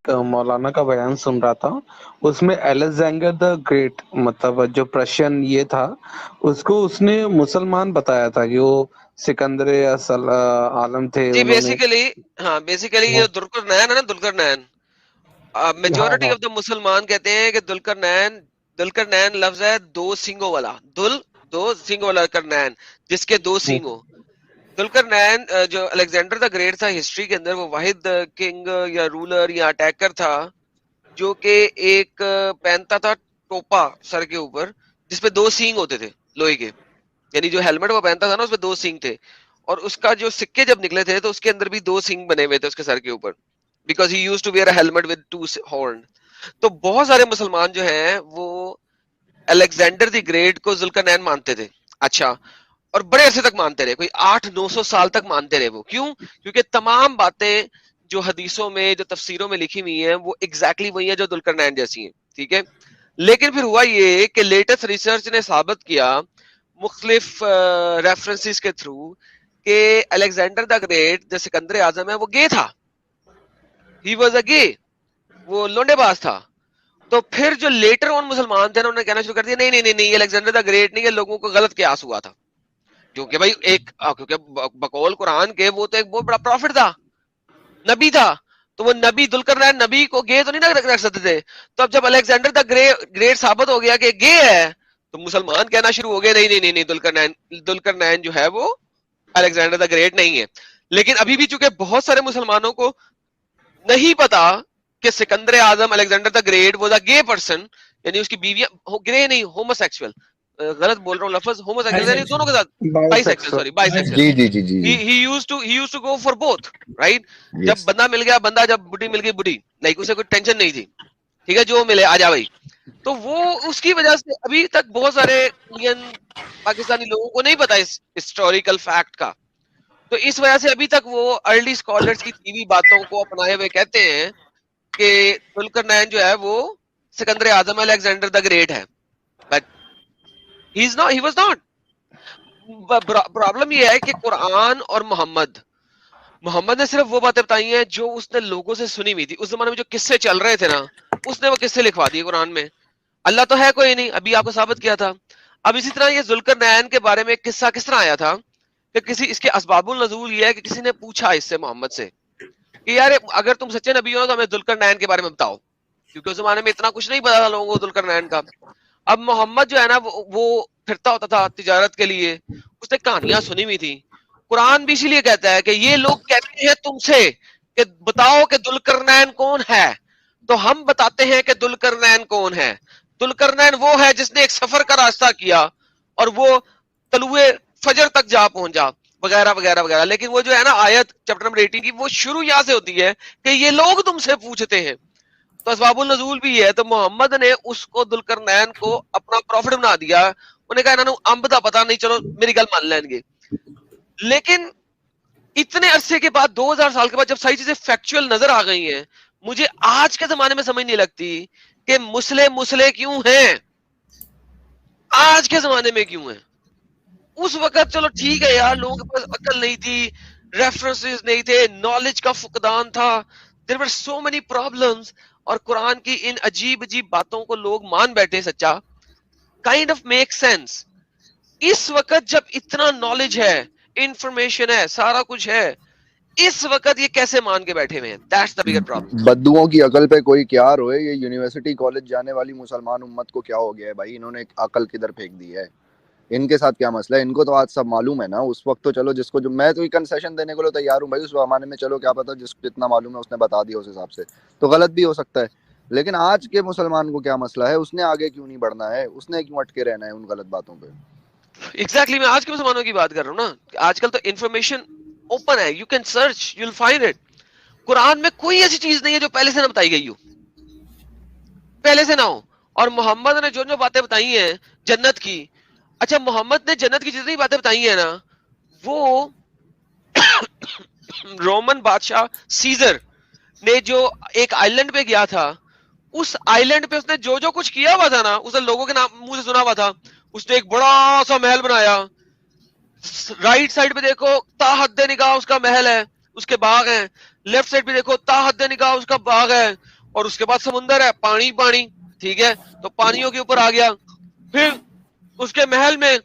ایک مولانا کا بیان سن رہا تھا، اس میں الیگزینڈر دا گریٹ مطلب جو پرشین یہ تھا، اس کو اس نے مسلمان بتایا تھا کہ وہ سکندر اصل عالم تھے. جی انہوں نے بیسیکلی ہاں بیسیکلی یہ دلکر نین ہے نا، دلکر نین میجورٹی آف دا مسلمان کہتے ہیں کہ دلکر نین لفظ ہے دو سینگوں والا، دو سینگوں والا کرنین جس کے دو سینگ ہو. دلکر نین جو الیگزینڈر دا گریٹ تھا ہسٹری کے اندر، وہ واحد کنگ یا رولر یا اٹیکر تھا جو کہ ایک پہنتا تھا ٹوپا سر کے اوپر جس پہ دو سینگ ہوتے تھے لوہے کے، یعنی جو ہیلمٹ وہ پہنتا تھا نا اس پہ دو سینگ تھے، اور اس کا جو سکے جب نکلے تھے تو اس کے اندر بھی دو سینگ بنے ہوئے تھے اس کے سر کے اوپر، because he used to wear a helmet with two horn. تو بہت سارے مسلمان جو ہیں وہ الیگزینڈر دی گریٹ کو ذوالقرنین مانتے تھے. اچھا، اور بڑے عرصے تک مانتے رہے، کوئی 800-900 سال تک مانتے رہے. وہ کیوں؟ کیونکہ تمام باتیں جو حدیثوں میں جو تفسیروں میں لکھی ہوئی ہیں وہ ایگزیکٹلی وہی ہیں جو ذوالقرنین جیسی ہیں. ٹھیک ہے، لیکن پھر ہوا یہ کہ لیٹسٹ ریسرچ نے ثابت کیا مختلف ریفرنسز کے تھرو کہ الیگزینڈر دا گریٹ جو سکندر اعظم ہے وہ گے تھا، ہی واز اے گے، وہ لونڈے باز تھا. تو پھر جو لیٹر آن مسلمان تھے انہوں نے کہنا شروع کر دیا نہیں نہیں نہیں نہیں، الیگزینڈر دا گریٹ نہیں، یہ لوگوں کو غلط قیاس ہوا تھا. کیونکہ بھائی کیونکہ بقول قرآن کے وہ تو ایک بہت بڑا پروفٹ تھا، نبی تھا، تو وہ نبی ذوالقرنین نبی کو گے تو نہیں نہ رکھ سکتے تھے. تو اب جب الیگزینڈر دا گریٹ ثابت ہو گیا کہ گے ہے تو مسلمان کہنا شروع ہو گئے نہیں نہیں نہیں نہیں، ذوالقرنین جو ہے وہ الیگزینڈر دا گریٹ نہیں ہے. لیکن ابھی بھی چونکہ بہت سارے مسلمانوں کو نہیں پتا کہ Sikandar Azam Alexander the great was a gay person, یعنی اس کی بیویاں گرے نہیں، ہومو سیکسول، غلط بول رہا ہوں لفظ، ہومو سیکسول یعنی دونوں کے ساتھ، bisexual, sorry bisexual. جی جی جی جی he used to go for both, right؟ جب بندہ مل گیا بندہ، جب بڈی مل گئی بڈی، لائک اسے کوئی ٹینشن نہیں تھی، ٹھیک ہے جو ملے آ جا بھائی. تو وہ اس کی وجہ سے ابھی تک بہت سارے انڈین پاکستانی لوگوں کو نہیں پتا اس ہسٹوریکل فیکٹ کا. تو اس وجہ سے ابھی تک وہ ارلی اسکالرس کی ٹی وی باتوں کو اپنائے ہوئے کہتے ہیں کہ ذوالقرنین جو ہے وہ Sikandar Azam Alexander the great ہے، but he was not. Problem یہ ہے کہ قرآن اور محمد نے صرف وہ باتیں بتائی ہیں جو اس نے لوگوں سے سنی ہوئی تھی. اس زمانے میں جو قصے چل رہے تھے نا، اس نے وہ قصے لکھوا دیے قرآن میں. اللہ تو ہے کوئی نہیں، ابھی آپ کو ثابت کیا تھا. اب اسی طرح یہ ذوالقرنین کے بارے میں ایک قصہ کس طرح آیا تھا کہ اس کے اسباب النزول یہ ہے کہ کسی نے پوچھا اس سے محمد سے کہ یار اگر تم سچے نبی ہو تو ہمیں ذوالقرنین کے بارے میں بتاؤ، کیونکہ اس زمانے میں اتنا کچھ نہیں پتا تھا لوگوں کو ذوالقرنین کا. اب محمد جو ہے نا وہ پھرتا ہوتا تھا تجارت کے لیے، اس نے کہانیاں سنی ہوئی تھی. قرآن بھی اسی لیے کہتا ہے کہ یہ لوگ کہتے ہیں تم سے کہ بتاؤ کہ ذوالقرنین کون ہے، تو ہم بتاتے ہیں کہ ذوالقرنین کون ہے. ذوالقرنین وہ ہے جس نے ایک سفر کا راستہ کیا اور وہ طلوع فجر تک جا پہنچا وغیرہ وغیرہ وغیرہ. لیکن وہ جو ہے نا آیت چیپٹر نمبر 18 کی، وہ شروع یہاں سے ہوتی ہے کہ یہ لوگ تم سے پوچھتے ہیں. تو اسباب النزول بھی ہے. تو محمد نے اس کو ذوالقرنین کو اپنا پروفٹ بنا دیا. انہیں کہا انہوں نے امب دا پتا نہیں، چلو میری گل مان لیں گے. لیکن اتنے عرصے کے بعد 2000 سال کے بعد جب ساری چیزیں فیکچوئل نظر آ گئی ہیں، مجھے آج کے زمانے میں سمجھ نہیں لگتی کہ مسلے کیوں ہیں، آج کے زمانے میں کیوں ہیں. اس وقت چلو ٹھیک ہے یار، لوگوں کے پاس عقل نہیں تھی، ریفرنسز نہیں تھے، نالج کا فقدان تھا، there were so many problems، اور قرآن کی ان عجیب عجیب باتوں کو لوگ مان بیٹھے. سچا kind of makes sense. اس وقت جب اتنا نالج ہے، انفارمیشن ہے، سارا کچھ ہے، اس وقت یہ کیسے مان کے بیٹھے ہوئے ہیں؟ That's the bigger problem. بدوؤں کی عقل پہ کوئی کیا روئے. یہ یونیورسٹی کالج جانے والی مسلمان امت کو کیا ہو گیا ہے بھائی؟ انہوں نے عقل کدھر پھینک دی ہے؟ ان کے ساتھ کیا مسئلہ ہے؟ ان کو تو آج سب معلوم ہے نا. اس وقت تو چلو جس کو جو میں تو کنسیشن دینے کو تیار ہوں بھائی، اس زمانے میں چلو کیا پتا جس کو جتنا معلوم ہے اس نے بتا دیا، اس حساب سے تو غلط بھی ہو سکتا ہے. لیکن آج کے مسلمان کو کیا مسئلہ ہے؟ اس نے آگے کیوں نہیں بڑھنا ہے؟ اس نے کیوں اٹکے رہنا ہے ان غلط باتوں پہ؟ ایگزیکٹلی میں آج کے مسلمانوں کی بات کر رہا ہوں نا. آج کل تو انفارمیشن اوپن ہے، you can search, you will find it. Quran میں کوئی ایسی چیز نہیں ہے جو پہلے سے نہ بتائی گئی ہو، پہلے سے نہ ہو. اور محمد نے جو جو باتیں بتائی ہیں جنت کی، اچھا محمد نے جنت کی جتنی باتیں بتائی ہیں نا، وہ رومن بادشاہ سیزر نے جو ایک آئلینڈ پہ گیا تھا، اس آئلینڈ پہ اس نے جو کچھ کیا ہوا تھا نا، اس نے لوگوں کے نام منہ سے سنا ہوا تھا. اس نے ایک بڑا سا محل بنایا، رائٹ سائڈ پہ دیکھو تا حد نگاہ اس کا محل ہے، اس کے باغ ہیں. لیفٹ سائڈ پہ دیکھو تا حد نگاہ اس کا باغ ہے. اور اس کے بعد سمندر ہے, پانی پانی, ٹھیک ہے, تو پانیوں کے اوپر آ گیا. پھر اس کے محل میں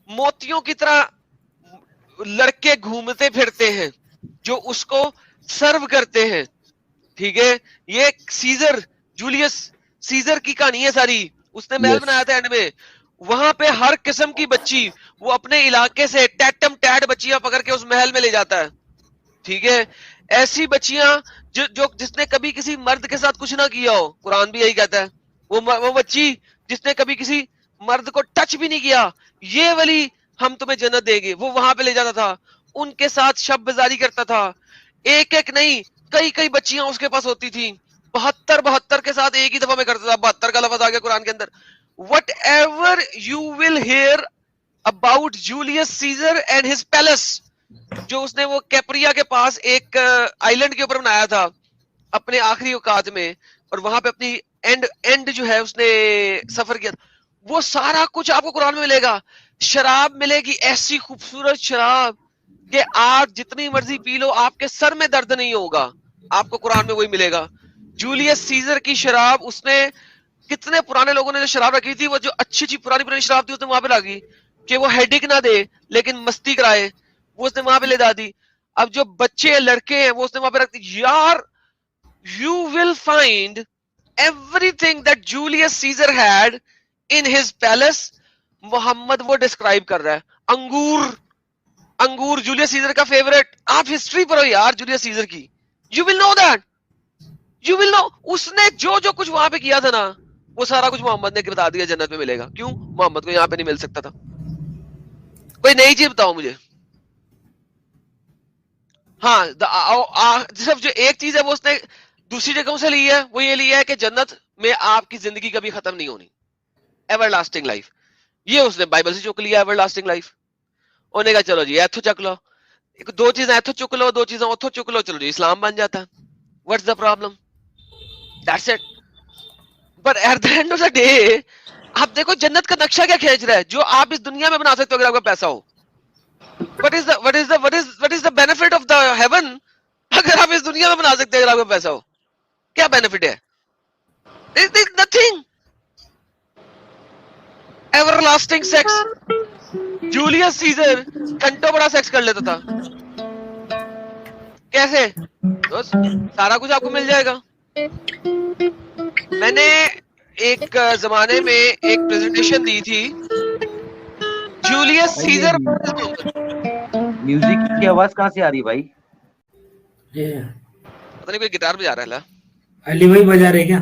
موتیوں کی طرح لڑکے گھومتے پھرتے ہیں جو اس کو سرو کرتے ہیں, ٹھیک ہے. یہ سیزر, جولیس سیزر کی کہانی ہے ساری, اس نے محل بنایا تھا اینڈ میں. وہاں پہ ہر قسم کی بچی وہ اپنے علاقے سے ٹیٹم ٹیٹ بچیاں پکڑ کے اس محل میں لے جاتا ہے, ٹھیک ہے. ایسی بچیاں جو جس نے کبھی کسی مرد کے ساتھ کچھ نہ کیا ہو, قرآن بھی یہی کہتا ہے, وہ بچی جس نے کبھی کسی مرد کو ٹچ بھی نہیں کیا, یہ ولی ہم تمہیں جنت دیں گے, وہ وہاں پہ لے جاتا تھا, ان کے ساتھ شب بزاری کرتا تھا. ایک ایک نہیں, کئی کئی بچیاں اس کے پاس ہوتی تھیں, 72 کے ساتھ ایک ہی دفعہ میں کرتا تھا. 72 کا لفظ آ گیا قرآن کے اندر. Whatever you will hear about Julius Caesar and his palace, جو اس نے وہ کیپریا کے پاس ایک آئی لینڈ کے اوپر بنایا تھا اپنے آخری اوقات میں, اور وہاں پہ اپنی اینڈ جو ہے اس نے سفر کیا, وہ سارا کچھ آپ کو قرآن میں ملے گا. شراب ملے گی, ایسی خوبصورت شراب کہ آپ جتنی مرضی پی لو آپ کے سر میں درد نہیں ہوگا, آپ کو قرآن میں وہی ملے گا. جولیس سیزر کی شراب, اس نے کتنے پرانے لوگوں نے جو شراب رکھی تھی, وہ جو اچھی اچھی پرانی شراب تھی اس نے وہاں پہ رکھی کہ وہ ہیڈک نہ دے لیکن مستی کرائے, وہ اس نے وہاں پہ لے دا دی. اب جو بچے لڑکے ہیں وہ اس نے وہاں پہ رکھ دی. یار you will find everything that Julius Caesar had in his palace. محمد وہ ڈسکرائب کر رہا ہے. انگور جولیس سیزر کا فیورٹ. آپ ہسٹری پڑھو یار جولیس سیزر کی, you will know that, you will know. اس نے جو کچھ وہاں پہ کیا تھا نا, وہ سارا کچھ محمد نے بتا دیا جنت میں ملے گا. کیوں محمد کو یہاں پہ نہیں مل سکتا تھا؟ کوئی نئی چیز بتاؤ مجھے. ہاں صرف جو ایک چیز ہے وہ اس نے دوسری جگہوں سے لی ہے, وہ یہ لیا ہے کہ جنت میں آپ کی زندگی کبھی ختم نہیں ہونی, ایور لاسٹنگ لائف. یہ اس نے بائبل سے چک لیا, ایور لاسٹنگ لائف. انہوں نے کہا چلو جی ایتھو چک لو, 2 چیزیں ایتھو چک لو, 2 چیزیں اتھو چک لو, چلو جی اسلام بن جاتا ہے. What's the problem? That's it. But at the end of the day آپ دیکھو جنت کا نقشہ کیا کھینچ رہا ہے, جو آپ اس دنیا میں بنا سکتے ہو اگر آپ کا پیسہ ہو. What is the benefit of the heaven اگر آپ اس دنیا میں بنا سکتے ہیں اگر آپ کا پیسہ ہو؟ کیا بینیفٹ ہے؟ There is nothing. Everlasting sex. Julius Caesar گھنٹوں بڑا سیکس کر لیتا تھا. کیسے؟ سارا کچھ آپ کو مل جائے گا. میں نے ایک زمانے میں ایک پریزنٹیشن دی تھی, جولیس سیزر. میوزک کی آواز کہاں سے آ رہی ہے بھائی؟ پتہ نہیں کوئی گٹار بجا رہا ہے. علی بھائی بجا رہے کیا؟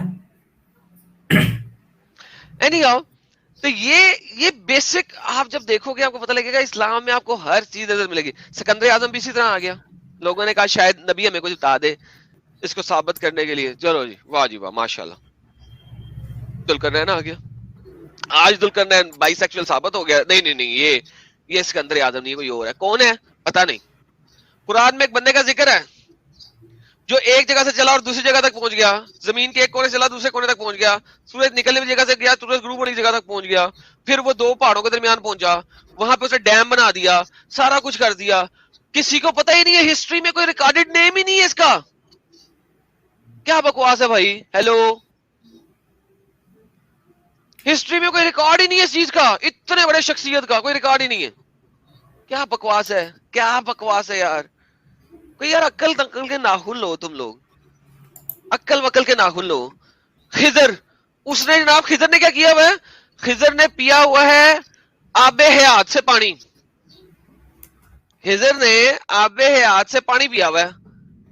اینی ہاؤ, تو یہ بیسک آپ جب دیکھو گے آپ کو پتہ لگے گا اسلام میں آپ کو ہر چیز نظر ملے گی. سکندر اعظم بھی اسی طرح آ گیا. لوگوں نے کہا شاید نبی ہمیں کچھ بتا دے اس کو ثابت کرنے کے لیے. چلو جی واہ جی واہ ماشاءاللہ, ذوالقرنین آ گیا. آج ذوالقرنین بائی سیکشوئل ثابت ہو گیا. نہیں یہ سکندر اعظم نہیں, کوئی اور ہے. کون ہے پتہ نہیں. قرآن میں ایک بندے کا ذکر ہے جو ایک جگہ سے چلا اور دوسری جگہ تک پہنچ گیا. زمین کے ایک کونے سے چلا دوسرے کونے تک پہنچ گیا. سورج نکلنے والی جگہ سے گیا, سورج غروب ہونے کی جگہ تک پہنچ گیا. پھر وہ 2 پہاڑوں کے درمیان پہنچا, وہاں پہ اسے ڈیم بنا دیا, سارا کچھ کر دیا. کسی کو پتہ ہی نہیں ہے, ہسٹری میں کوئی ریکارڈڈ نیم ہی نہیں ہے اس کا. کیا بکواس ہے بھائی. ہیلو, ہسٹری میں کوئی ریکارڈ ہی نہیں ہے اس چیز کا. اتنے بڑے شخصیت کا کوئی ریکارڈ ہی نہیں ہے. کیا بکواس ہے, کیا بکواس ہے یار. کوئی یار عقل تقل کے ناخن لو, تم لوگ عقل وقل کے ناخن لو. خضر, اس نے جناب خضر نے کیا کیا ہوا ہے؟ خضر نے پیا ہوا ہے آب حیات سے پانی. خضر نے آب حیات سے پانی پیا ہوا ہے,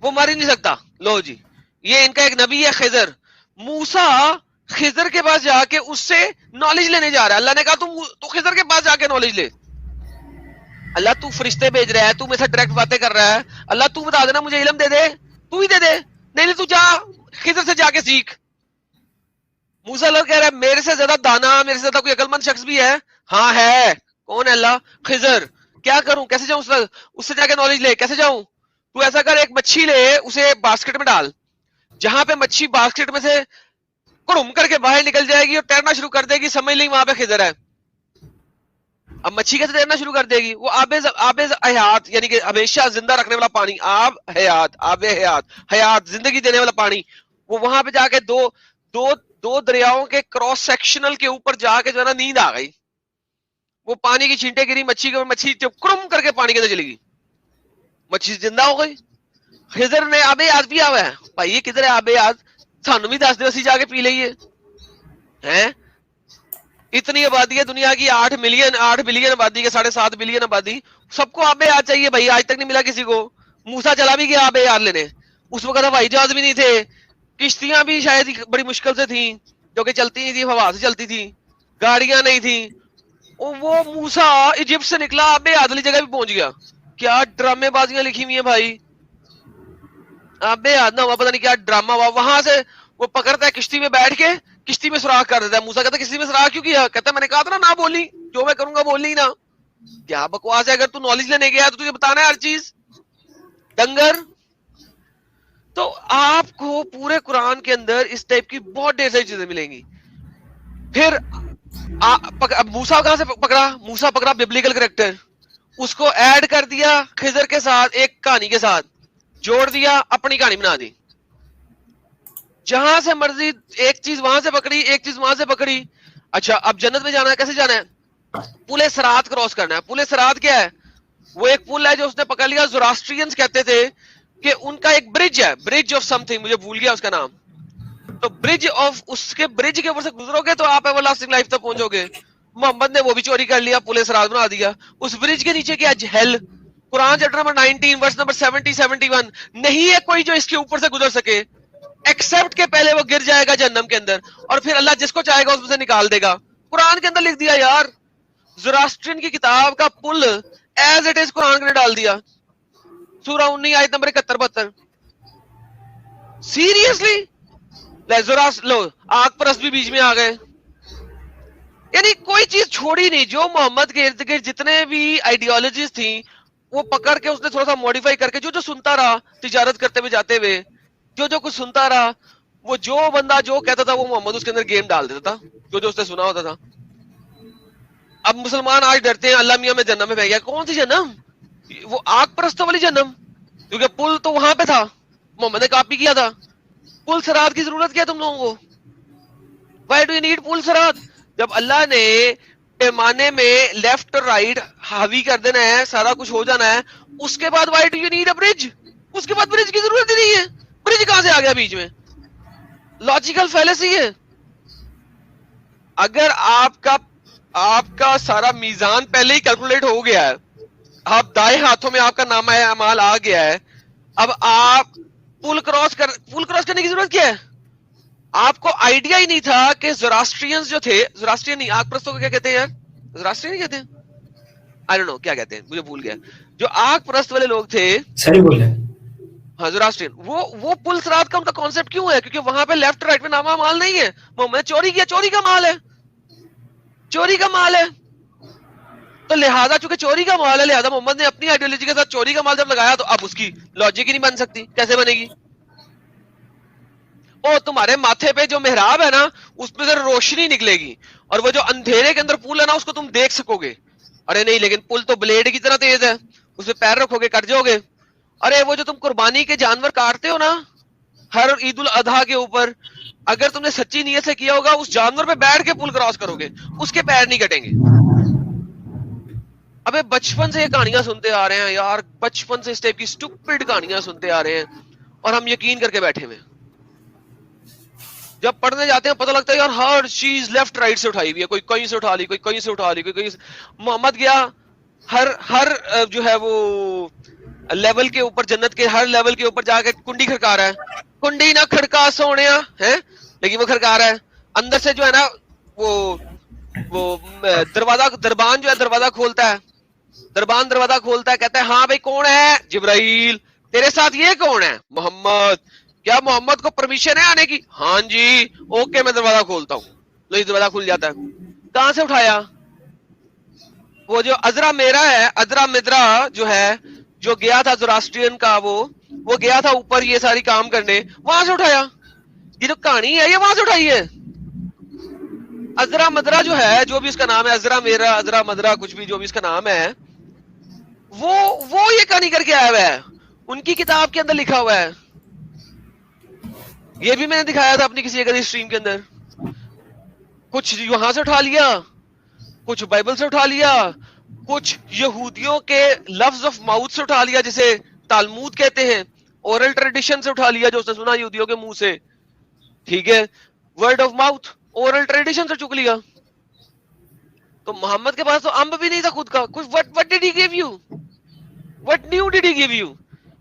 وہ مر ہی نہیں سکتا. لو جی, یہ ان کا ایک نبی ہے خضر. موسیٰ خضر کے پاس جا کے اس سے نالج لینے جا رہا ہے. اللہ نے کہا تو خضر کے پاس جا کے نالج لے. اللہ تو فرشتے بھیج رہا ہے, تو میرے سے ڈائریکٹ باتیں کر رہا ہے. اللہ تو بتا دینا مجھے علم دے دے, تو ہی دے دے. نہیں تو جا خضر سے جا کے سیکھ. موسیٰ اللہ کہہ رہا ہے میرے سے زیادہ دانا, میرے سے زیادہ کوئی عقل مند شخص بھی ہے؟ ہاں ہے. کون ہے؟ اللہ. خضر. کیا کروں, کیسے جاؤں اس سے جا کے نالج لے, کیسے جاؤں؟ تو ایسا کر, ایک مچھی لے, اسے باسکٹ میں ڈال. جہاں پہ مچھی باسکٹ میں سے کڑم کر کے باہر نکل جائے گی اور تیرنا شروع کر دے گی, سمجھ لیں وہاں پہ خضر ہے. اب مچھی کیسے تیرنا شروع کر دے گی؟ وہ آب حیات یعنی کہ ہمیشہ زندہ رکھنے والا پانی, آب حیات, آب حیات, حیات زندگی دینے والا پانی, وہ وہاں پہ جا کے دو دریاؤں کے کراس سیکشنل کے اوپر جا کے جو ہے نا نیند آ گئی, وہ پانی کی چھینٹیں گری مچھی جب کرم کر کے پانی کے اندر چلی گئی, مچھی زندہ ہو گئی. خضر نے آب یاد بھی آوا ہے, بھائی یہ کدھر ہے آب یاد, سانو بھی دس دے اسی جا کے پی لئیے ہیں. اتنی آبادی ہے دنیا کی 8 بلین آبادی کے 7.5 بلین آبادی, سب کو آب یاد چاہیے بھائی, آج تک نہیں ملا کسی کو. موسیٰ چلا بھی گیا آب یاد لینے, اس وقت ہوائی جہاز بھی نہیں تھے, کشتیاں بھی شاید بڑی مشکل سے تھیں جو کہ چلتی نہیں تھی, ہوا سے چلتی تھی, گاڑیاں نہیں تھیں. وہ موسیٰ ایجپٹ سے نکلا آب یاد والی جگہ بھی پہنچ گیا. کیا ڈرامے بازیاں لکھی ہوئی ہیں بھائی, آب یاد نہ ہوا پتہ نہیں کیا ڈرامہ ہوا. وہاں سے وہ پکڑتا ہے کشتی میں بیٹھ کے, کشتی میں سوراخ کر دیتا ہے. موسیٰ کہتا ہے کشتی میں سوراخ کیوں کیا؟ کہتا ہے میں نے کہا تھا نا بولی, جو میں کروں گا بولنی نا. کیا بکواس ہے, اگر تو نالج لینے گیا تو تجھے بتانا ہے ہر چیز ڈنگر. تو آپ کو پورے قرآن کے اندر اس ٹائپ کی بہت ڈھیر ساری چیزیں ملیں گی. پھر موسیٰ کہاں سے پکڑا؟ موسیٰ پکڑا ببلیکل کریکٹر, اس کو ایڈ کر دیا خضر کے ساتھ, ایک کہانی کے ساتھ جوڑ دیا, اپنی کہانی بنا دی. جہاں سے مرضی ایک چیز وہاں سے پکڑی, ایک چیز وہاں سے پکڑی. اچھا اب جنت میں جانا ہے, کیسے جانا ہے؟ پل صراط کراس کرنا ہے. پل صراط کیا ہے؟ وہ ایک پل ہے جو اس نے پکڑ لیا. زوراسٹرینز کہتے تھے کہ ان کا ایک برج ہے, برج آف سم تھنگ, مجھے بھول گیا اس کا نام. تو برج آف, اس کے برج کے اوپر سے گزرو گے تو آپ ایور لاسٹنگ لائف تک پہنچو گے. محمد نے وہ بھی چوری کر لیا, پل صراط بنا دیا. اس برج کے نیچے کیا جہل. قرآن چیپٹر نمبر 19 ورس نمبر 70-71, نہیں ہے کوئی جو اس کے اوپر سے گزر سکے ایکسپٹ کہ پہلے وہ گر جائے گا جہنم کے اندر, اور پھر اللہ جس کو چاہے گا اس میں سے نکال دے گا. قرآن کے اندر لکھ دیا یار, زوراسٹرین کی کتاب کا پل ایز اٹ از قرآن کے اندر ڈال دیا. سورہ 19 آیت نمبر 71-72. سیریسلی لو آگ پرست بھی بیچ میں آ گئے. یعنی کوئی چیز چھوڑی نہیں. جو محمد کے ارد گرد جتنے بھی آئیڈیالوجیز تھیں وہ پکڑ کے اس نے تھوڑا سا موڈیفائی کر کے, جو سنتا رہا تجارت کرتے ہوئے جاتے ہوئے, جو کچھ سنتا رہا, وہ جو بندہ جو کہتا تھا وہ محمد اس کے اندر گیم ڈال دیتا تھا, جو اس نے سنا ہوتا تھا. اب مسلمان آج ڈرتے ہیں اللہ میاں میں جہنم میں بہ گیا. کون سی جہنم؟ وہ آگ پرستوں والی جہنم, کیونکہ پل تو وہاں پہ تھا, محمد نے کاپی کیا تھا. پل صراط کی ضرورت کیا تم لوگوں کو؟ وائی ڈو یو نیڈ پل صراط؟ جب اللہ نے پیمانے میں لیفٹ اور رائٹ حاوی کر دینا ہے, سارا کچھ ہو جانا ہے, اس کے بعد why do you need a bridge? اس کے بعد برج کی ضرورت ہی نہیں ہے. برج کہاں سے آ گیا بیچ میں؟ لاجیکل فیلیسی ہے. اگر آپ کا سارا میزان پہلے ہی کیلکولیٹ ہو گیا ہے, آپ دائیں ہاتھوں میں آپ کا نامہ اعمال آ گیا ہے, اب آپ پل کراس کرنے کی ضرورت کیا ہے؟ آپ کو آئیڈیا ہی نہیں تھا کہ زوراسٹرینز جو تھے, زوراسٹرین نہیں, آگ پرستوں کو کیا کہتے ہیں یار؟ زوراسٹرین نہیں کہتے ہیں, آئی ڈونٹ نو کیا کہتے ہیں, مجھے بھول گیا. جو آگ پرست والے لوگ تھے, صحیح بولے, ہاں زوراسٹرین, وہ پل صراط کا ان کا کانسیپٹ کیوں ہے؟ کیونکہ وہاں پہ لیفٹ رائٹ میں نامہ مال نہیں ہے. محمد نے چوری کیا, چوری کا مال ہے, چوری کا مال ہے. تو لہذا چونکہ چوری کا مال ہے, لہذا محمد نے اپنی آئیڈیالوجی کے ساتھ چوری کا مال جب لگایا تو اب اس کی لاجک ہی نہیں بن سکتی. کیسے بنے گی؟ او تمہارے ماتھے پہ جو محراب ہے نا اس پہ سے روشنی نکلے گی, اور وہ جو اندھیرے کے اندر پل ہے نا اس کو تم دیکھ سکو گے. ارے نہیں, لیکن پل تو بلیڈ کی طرح تیز ہے, اس پہ پیر رکھو گے کٹ جاؤ گے. ارے وہ جو تم قربانی کے جانور کاٹتے ہو نا ہر عید الاضحیٰ کے اوپر, اگر تم نے سچی نیت سے کیا ہوگا اس جانور پہ بیٹھ کے پل کراس کرو گے, اس کے پیر نہیں کٹیں گے. ابے بچپن سے یہ کہانیاں سنتے آ رہے ہیں یار, بچپن سے اس ٹائپ کی سٹوپڈ کہانیاں سنتے آ رہے ہیں, اور ہم یقین کر کے بیٹھے ہوئے. جب پڑھنے جاتے ہیں پتہ لگتا ہے یار ہر چیز لیفٹ رائٹ سے اٹھائی ہوئی ہے, کوئی کہیں سے اٹھا لی, کوئی کہیں سے اٹھا لی, کوئی کہیں سے. محمد گیا ہر جو ہے وہ لیول کے اوپر, جنت کے ہر لیول کے اوپر جا کے کنڈی کھڑکا رہا ہے. کنڈی نہ کھڑکا سونیا ہے, لیکن وہ کھڑکا رہا ہے. اندر سے جو ہے نا وہ دروازہ, دربان جو ہے دروازہ کھولتا ہے, دربان دروازہ کھولتا ہے, کہتا ہے ہاں بھائی کون ہے؟ جبرائیل. تیرے ساتھ یہ کون ہے؟ محمد. کیا محمد کو پرمیشن ہے آنے کی؟ ہاں جی, اوکے میں دروازہ کھولتا ہوں. لو دروازہ کھل جاتا ہے. کہاں سے اٹھایا؟ وہ جو ازرا میرا ہے, ادرا مدرا جو ہے, جو گیا تھا زوراسٹرین کا, وہ گیا تھا اوپر یہ ساری کام کرنے, وہاں سے اٹھایا. یہ جو کہانی ہے یہ وہاں سے اٹھائی ہے. ازرا مدرا جو ہے, جو بھی اس کا نام ہے, ازرا میرا, ازرا مدرا, کچھ بھی جو بھی اس کا نام ہے, وہ یہ کہانی کر کے آیا ہوا ہے. ان کی کتاب کے اندر لکھا ہوا ہے. یہ بھی میں نے دکھایا تھا اپنی کسی ایک اسٹریم کے اندر. کچھ یہاں سے اٹھا لیا, کچھ بائبل سے اٹھا لیا, کچھ یہودیوں کے لفظ آف ماؤتھ سے اٹھا لیا جسے تالمود کہتے ہیں, اورل ٹریڈیشن سے اٹھا لیا جو اس نے سنا یہودیوں کے منہ سے, ٹھیک ہے, word of mouth, oral tradition سے چک لیا. تو محمد کے پاس تو امب بھی نہیں تھا خود کا کچھ. what did he give you? what new did he give you?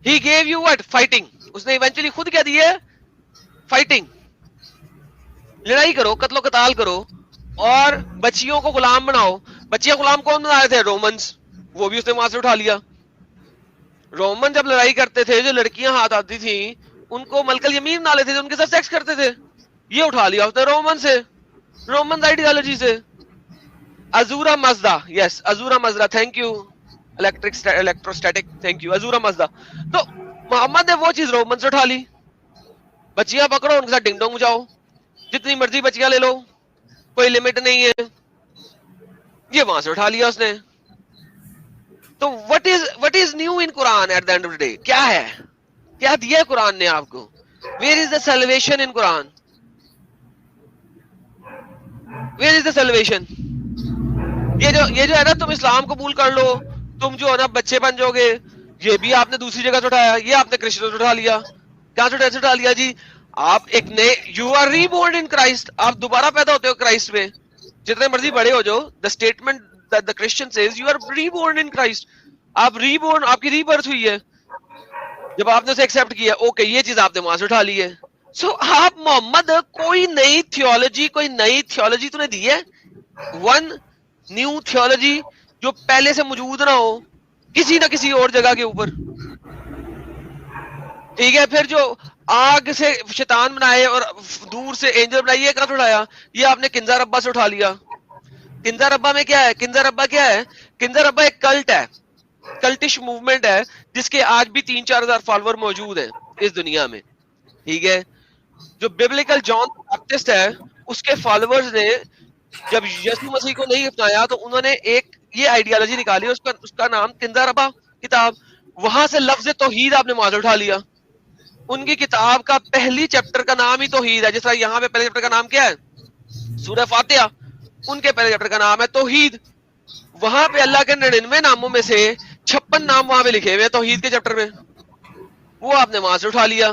he gave you what? fighting. اس نے ایونچولی خود کیا دی ہے؟ فائٹنگ. لڑائی کرو, قتل و قتال کرو, اور بچیوں کو غلام بناؤ. بچیاں غلام کون بنا رہے تھے؟ رومنز. وہ بھی اس نے وہاں سے اٹھا لیا. رومن جب لڑائی کرتے تھے, جو لڑکیاں ہاتھ آتی تھیں ان کو ملکل یمین بنا لیتے تھے, ان کے ساتھ سیکس کرتے تھے. یہ اٹھا لیا اس نے رومن سے, رومن آئیڈیالوجی سے. Ahura Mazda, yes Ahura Mazda, thank you electrostatic, thank you Ahura Mazda. تو محمد نے وہ چیز رومن سے اٹھا لی. بچیاں پکڑو, ان کے ساتھ ڈنگ ڈونگ بجاؤ, جتنی مرضی بچیاں لے لو, کوئی لمٹ نہیں ہے. یہ وہاں سے اٹھا لیا اس نے. تو what is new in Quran at the end of the day? کیا ہے, کیا دیا ہے قرآن نے آپ کو؟ Where is the salvation in Quran? Where is the salvation? یہ جو ہے نا, تم اسلام قبول کر لو, تم جو ہے نا بچے بن جاؤ گے, یہ بھی آپ نے دوسری جگہ سے اٹھایا. یہ آپ نے کرسچن سے اٹھا لیا. کہاں سے اٹھا لیا جی؟ آپ ایک نئے, you are reborn in Christ, آپ دوبارہ پیدا ہوتے ہو کرائسٹ میں. جتنے مرضی بڑے ہو جاؤ, the statement the Christian says you are reborn in Christ. آپ ری بورن, آپ کی ری برتھ ہوئی ہے جب آپ نے اسے ایکسپٹ کیا. اوکے, یہ چیز آپ نے وہاں سے اٹھا لی ہے. سو آپ محمد کوئی نئی تھیولوجی تو نے دی ہے, ون نیو تھیولوجی جو پہلے سے موجود نہ ہو کسی نہ کسی اور جگہ کے اوپر, ٹھیک ہے. پھر جو آگ سے شیطان بنائے اور دور سے اینجل بنائے, یہ کہاں سے اٹھایا؟ یہ آپ نے کنزا ربا سے اٹھا لیا. کنزا ربا میں کیا ہے؟ کنزا ربا کیا ہے؟ کنزا ربا ایک کلٹ ہے, کلٹش موومنٹ ہے, جس کے آج بھی 3-4 ہزار فالوور موجود ہیں اس دنیا میں, ٹھیک ہے. جو بیبلیکل جان بیپٹسٹ ہے, اس کے فالوورز نے جب یسوع مسیح کو نہیں اپنایا تو انہوں نے ایک یہ آئیڈیالوجی نکالی, اس کا نام کنزا ربا کتاب. وہاں سے لفظ توحید آپ نے وہاں سے اٹھا لیا. ان کی کتاب کا پہلی چیپٹر کا نام ہی توحید ہے. جس طرح یہاں پہ پہلے چیپٹر کا نام کیا ہے؟ سورہ فاتحہ. ان کے پہلے چیپٹر کا نام ہے توحید. وہاں پہ اللہ کے 99 ناموں میں سے 56 نام وہاں پہ لکھے ہوئے توحید کے چیپٹر میں. وہ آپ نے وہاں سے اٹھا لیا.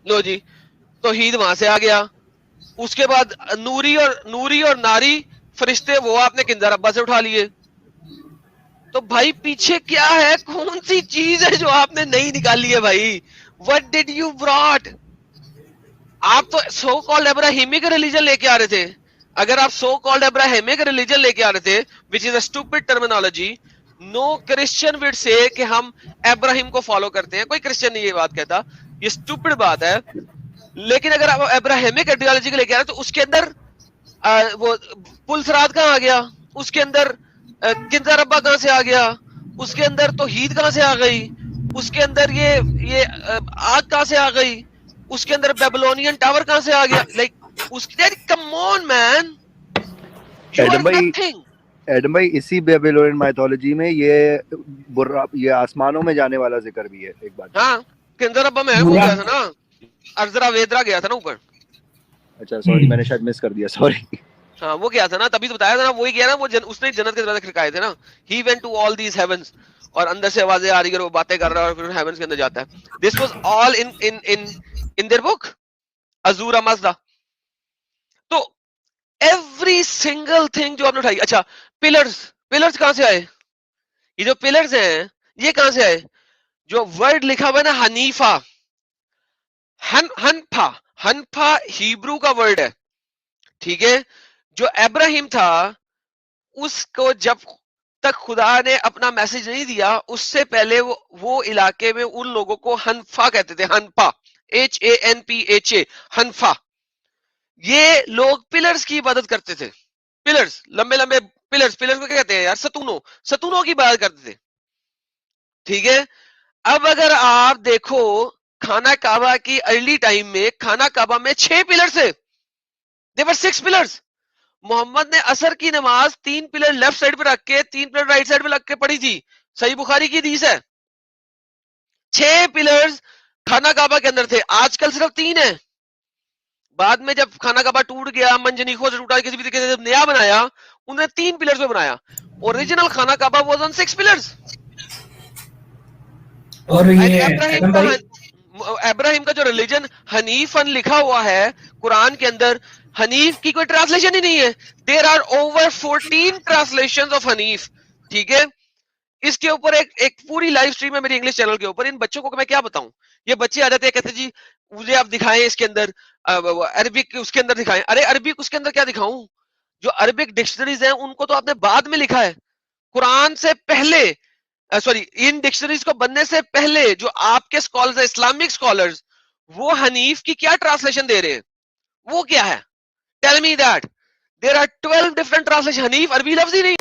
لو جی, توحید وہاں سے آ گیا. اس کے بعد نوری اور ناری فرشتے, وہ آپ نے کنزا ربا سے اٹھا لیے. تو بھائی پیچھے کیا ہے, کون سی چیز ہے جو آپ نے نہیں نکالی ہے بھائی؟ What did you brought? آپ تو سو کالڈ ابراہیمک ریلیجن لے کے آ رہے تھے. اگر آپ سو کالڈ ابراہیمک ریلیجن لے کے آ رہے تھے, which is a stupid terminology, no Christian would say کہ ہم ابراہیم کو فالو کرتے ہیں. کوئی کرسچن نہیں یہ بات کہتا, یہ stupid بات ہے. لیکن اگر آپ ابراہیمک آئیڈیالوجی کو لے کے آ رہے تو اس کے اندر وہ پل صراط کہاں آ گیا؟ اس کے اندر کنزا ربا کہاں سے آ گیا؟ اس کے اندر توحید کہاں سے آ گئی؟ اس کے اندر یہ آگ کہاں سے آ گئی؟ اس کے اندر بیبلونین ٹاور کہاں سے آ گیا؟ لائک اس کے کم آن مین, یو آر نتھنگ. ایڈم بھائی, اسی بیبلونین مائتھولوجی میں یہ آسمانوں میں جانے والا ذکر بھی ہے ایک بات. ہاں, کنزا ربا میں وہ گیا تھا نا, ارزرا ویدرا گیا تھا نا اوپر. اچھا سوری, میں نے شاید مس کر دیا, سوری. ہاں وہ کیا تھا نا, تبھی تو بتایا تھا نا, وہی گیا نا, وہ اس نے جنت کے دروازے کھڑکائے تھے نا. He went to all these heavens, اور اندر سے آوازیں آ رہی ہے, وہ باتیں کر رہا ہے اور پھر ہیونز کے اندر جاتا ہے. This was all in their book Ahura Mazda. تو ایوری سنگل تھنگ جو آپ نے اٹھائی. اچھا, پلرز کہاں سے آئے؟ یہ جو پلرز ہیں یہ کہاں سے آئے؟ جو ورڈ لکھا ہوا ہے نا حنیفہ, ہنفا ہیبرو کا ورڈ ہے, ٹھیک ہے. جو ابراہیم تھا, اس کو جب تک خدا نے اپنا میسج نہیں دیا, اس سے پہلے وہ علاقے میں ان لوگوں کو ہنفا کہتے تھے. ہنفا, HANPHA, ہنفا. یہ لوگ پلرز کی عبادت کرتے تھے. پلرز, لمبے لمبے پلرز کو کیا کہتے ہیں یار؟ ستونوں کی عبادت کرتے تھے, ٹھیک ہے. اب اگر آپ دیکھو خانہ کعبہ کی ارلی ٹائم میں, خانہ کعبہ میں 6 پلر تھے. There were 6 pillars. محمد نے عصر کی نماز 3 پلر لیفٹ سائڈ پہ رکھ کے 3 پلر رائٹ سائڈ پہ رکھ کے پڑھی تھی. صحیح بخاری کی حدیث ہے. 6 پلرز خانہ کعبہ کے اندر تھے, آج کل صرف 3 ہیں. بعد میں جب خانہ کعبہ ٹوٹ گیا، منجنیقوں سے ٹوٹا، کسی بھی طریقے سے نیا بنایا، انہوں نے 3 پلرز پہ بنایا. اوریجنل خانہ کعبہ واز آن 6 پلرز. اور یہ ایڈم بھائی ابراہیم کا جو ریلیجن حنیفن لکھا ہوا ہے قرآن کے اندر، حنیف کی کوئی ٹرانسلیشن ہی نہیں ہے. There are over 14 translation of hanif. ٹھیک ہے، اس کے اوپر ایک پوری لائیو اسٹریم ہے میری انگلش چینل کے اوپر. ان بچوں کو میں کیا بتاؤں؟ یہ بچے آ جاتے ہیں کہتے جی مجھے آپ دکھائیں اس کے اندر عربک اس کے اندر دکھائیں. ارے عربک اس کے اندر کیا دکھاؤں؟ جو عربک ڈکشنریز ہیں ان کو تو آپ نے بعد میں لکھا ہے. قرآن سے پہلے سوری ان ڈکشنریز کو بننے سے پہلے جو آپ کے اسکالرز ہیں اسلامک اسکالرز، وہ حنیف کی کیا ٹرانسلیشن دے رہے ہیں؟ وہ کیا ہے؟ Tell me that. There are 12 different translation. حنیف عربی لفظ ہی نہیں.